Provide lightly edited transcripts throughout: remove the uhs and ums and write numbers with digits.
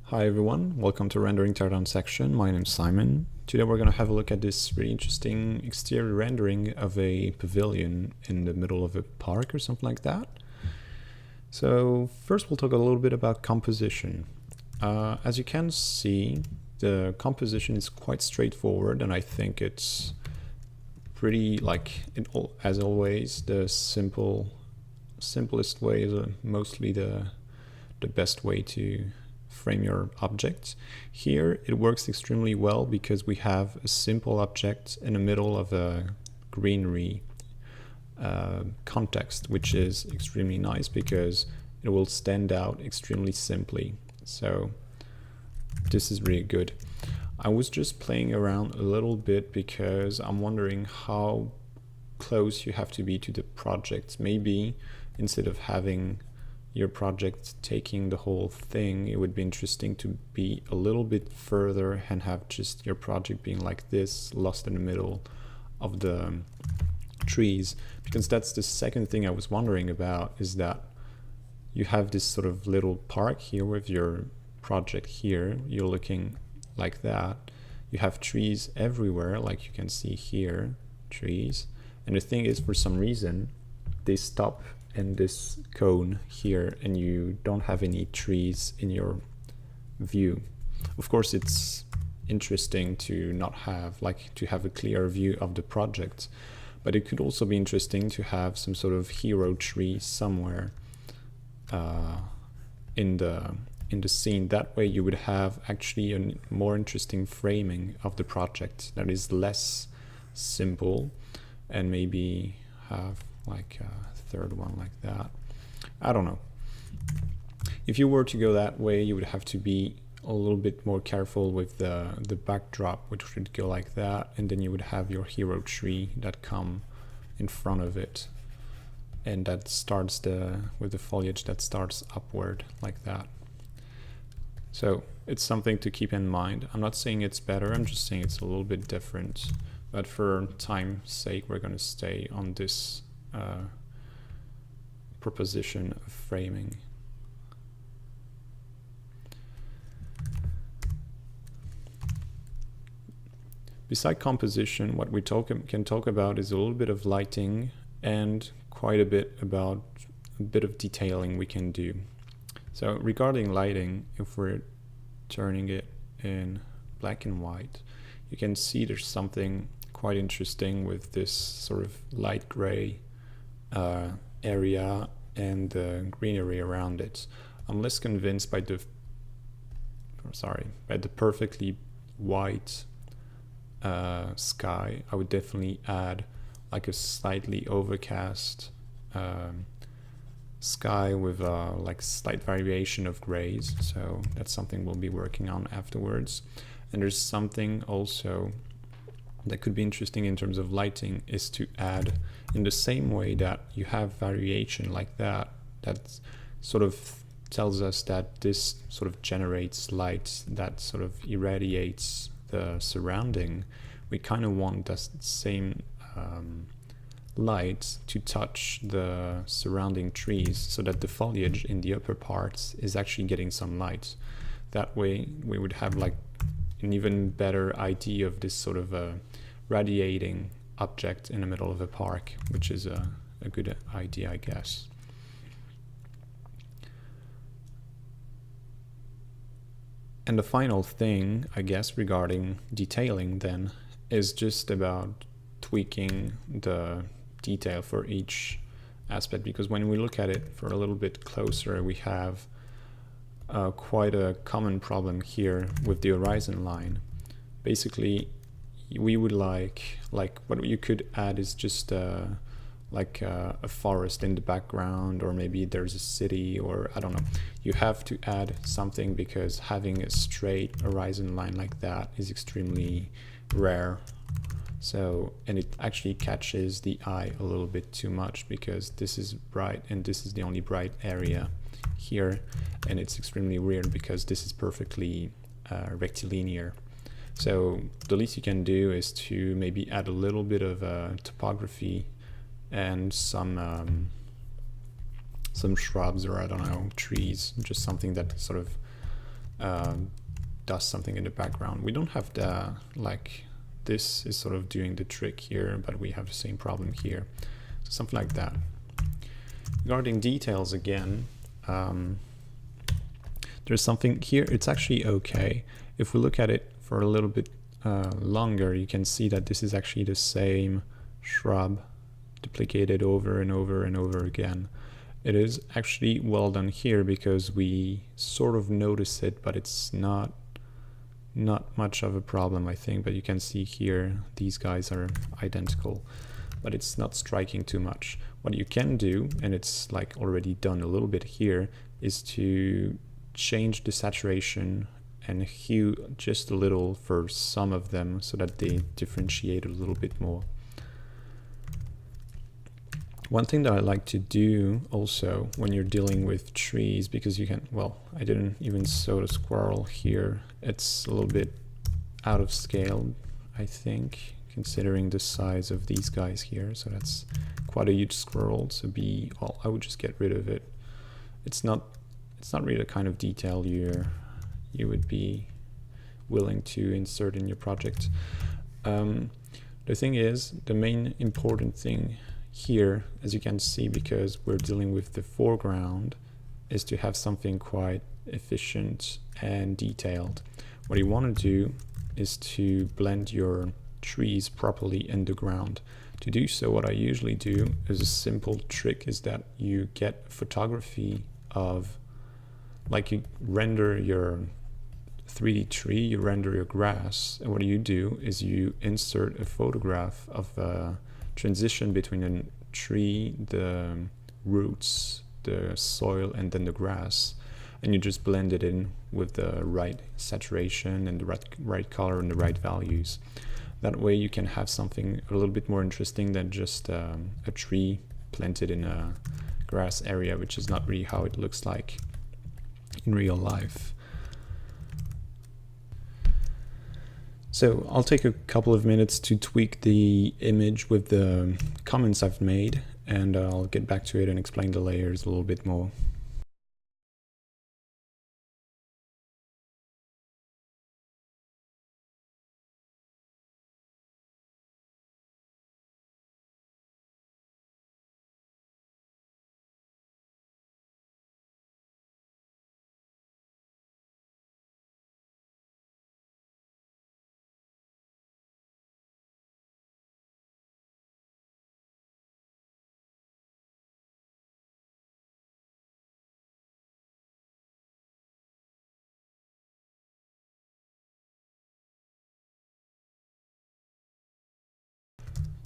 Hi everyone, welcome to Rendering Teardown section. My name is Simon. Today we're going to have a look at this really interesting exterior rendering of a pavilion in the middle of a park or something like that. So first we'll talk a little bit about composition. As you can see, the composition is quite straightforward, and I think it's pretty, as always, the simplest way is mostly the best way to frame your objects. Here it works extremely well because we have a simple object in the middle of a greenery context, which is extremely nice because it will stand out extremely simply. So this is really good. I was just playing around a little bit because I'm wondering how close you have to be to the project. Maybe instead of having your project taking the whole thing, it would be interesting to be a little bit further and have just your project being like this, lost in the middle of the trees. Because that's the second thing I was wondering about, is that you have this sort of little park here with your project here. You're looking like that. You have trees everywhere, like you can see here, trees. And the thing is, for some reason, they stop in this cone here and you don't have any trees in your view. Of course, it's interesting to not have, to have a clear view of the project, but it could also be interesting to have some sort of hero tree somewhere in the scene. That way you would have actually a more interesting framing of the project that is less simple, and maybe have like a third one like that. I don't know. If you were to go that way, you would have to be a little bit more careful with the backdrop, which would go like that, and then you would have your hero tree that come in front of it, and that starts with the foliage that starts upward like that. So it's something to keep in mind. I'm not saying it's better, I'm just saying it's a little bit different, but for time's sake we're going to stay on this proposition of framing. Beside composition, what we can talk about is a little bit of lighting and quite a bit about a bit of detailing we can do. So regarding lighting, if we're turning it in black and white, you can see there's something quite interesting with this sort of light gray area and the greenery around it. I'm less convinced by the perfectly white sky. I would definitely add like a slightly overcast sky with like slight variation of grays. So that's something we'll be working on afterwards. And there's something also that could be interesting in terms of lighting, is to add, in the same way that you have variation like that, that sort of tells us that this sort of generates light that sort of irradiates the surrounding. We kind of want that same light to touch the surrounding trees, so that the foliage in the upper parts is actually getting some light. That way we would have like an even better idea of this sort of a radiating object in the middle of a park, which is a good idea, I guess. And the final thing, I guess, regarding detailing then, is just about tweaking the detail for each aspect, because when we look at it for a little bit closer, we have quite a common problem here with the horizon line. Basically, we would like what you could add is just like a forest in the background, or maybe there's a city, or I don't know. You have to add something, because having a straight horizon line like that is extremely rare. So, and it actually catches the eye a little bit too much, because this is bright and this is the only bright area here, and it's extremely weird because this is perfectly rectilinear. So the least you can do is to maybe add a little bit of topography and some shrubs, or I don't know, trees, just something that sort of does something in the background. We don't have the, like, this is sort of doing the trick here, but we have the same problem here. So something like that. Regarding details again, there's something here, it's actually okay. If we look at it for a little bit longer, you can see that this is actually the same shrub duplicated over and over and over again. It is actually well done here because we sort of notice it, but it's not much of a problem, I think. But you can see here these guys are identical, but it's not striking too much. What you can do, and it's like already done a little bit here, is to change the saturation and hue just a little for some of them so that they differentiate a little bit more. One thing that I like to do also when you're dealing with trees, because you can, well, I didn't even show the squirrel here. It's a little bit out of scale, I think, considering the size of these guys here. So that's quite a huge squirrel. So well, I would just get rid of it. It's not really the kind of detail you would be willing to insert in your project. The thing is, the main important thing here, as you can see, because we're dealing with the foreground, is to have something quite efficient and detailed. What you want to do is to blend your trees properly in the ground. To do so, what I usually do is a simple trick, is that you get photography of, like, you render your 3D tree, you render your grass, and what you do is you insert a photograph of a transition between a tree, the roots, the soil, and then the grass, and you just blend it in with the right saturation and the right color and the right values. That way you can have something a little bit more interesting than just a tree planted in a grass area, which is not really how it looks like in real life. So I'll take a couple of minutes to tweak the image with the comments I've made, and I'll get back to it and explain the layers a little bit more.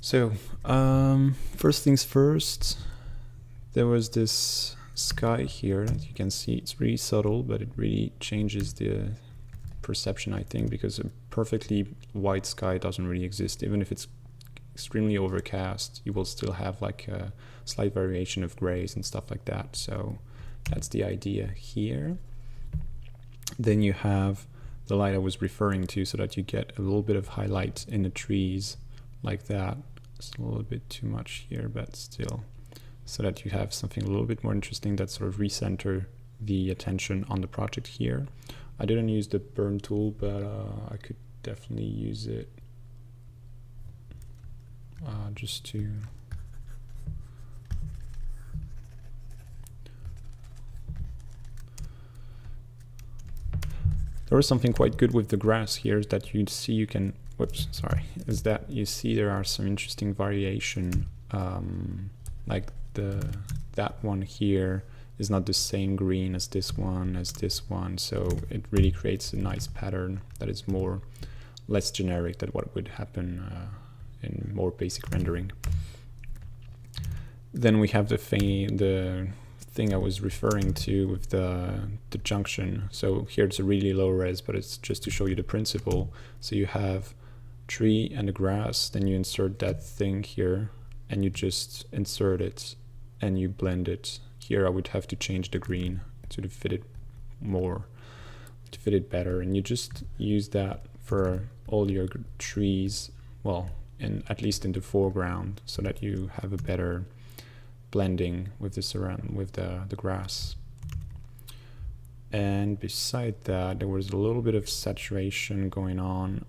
So, first things first, there was this sky here that you can see. It's really subtle, but it really changes the perception, I think, because a perfectly white sky doesn't really exist. Even if it's extremely overcast, you will still have like a slight variation of grays and stuff like that. So that's the idea here. Then you have the light I was referring to, so that you get a little bit of highlight in the trees like that. It's a little bit too much here, but still, so that you have something a little bit more interesting that sort of recenter the attention on the project here. I didn't use the burn tool, but I could definitely use it just to there was something quite good with the grass here, is that you see you can is that you see there are some interesting variation, like that one here is not the same green as this one, so it really creates a nice pattern that is less generic than what would happen in more basic rendering. Then we have the thing I was referring to with the junction. So here it's a really low res, but it's just to show you the principle. So you have tree and the grass, then you insert that thing here, and you just insert it and you blend it. Here I would have to change the green to fit it more, to fit it better, and you just use that for all your trees, well, at least in the foreground, so that you have a better blending with the the grass. And beside that, there was a little bit of saturation going on.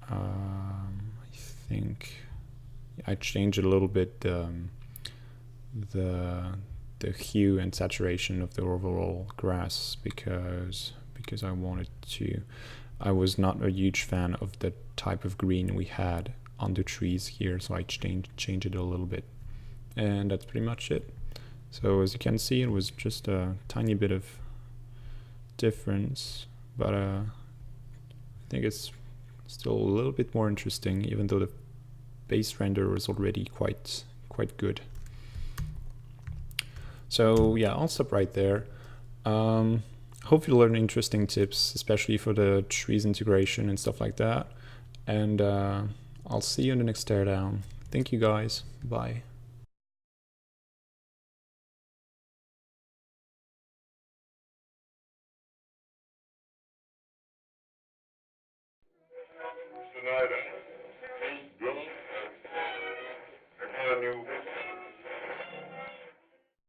I think I changed a little bit the hue and saturation of the overall grass because I wanted to. I was not a huge fan of the type of green we had on the trees here, so I changed it a little bit, and that's pretty much it. So as you can see, it was just a tiny bit of difference, but I think it's still a little bit more interesting, even though the base render was already quite good. So yeah, I'll stop right there. Hope you learned interesting tips, especially for the trees integration and stuff like that. And I'll see you in the next teardown. Thank you guys. Bye. Schneider.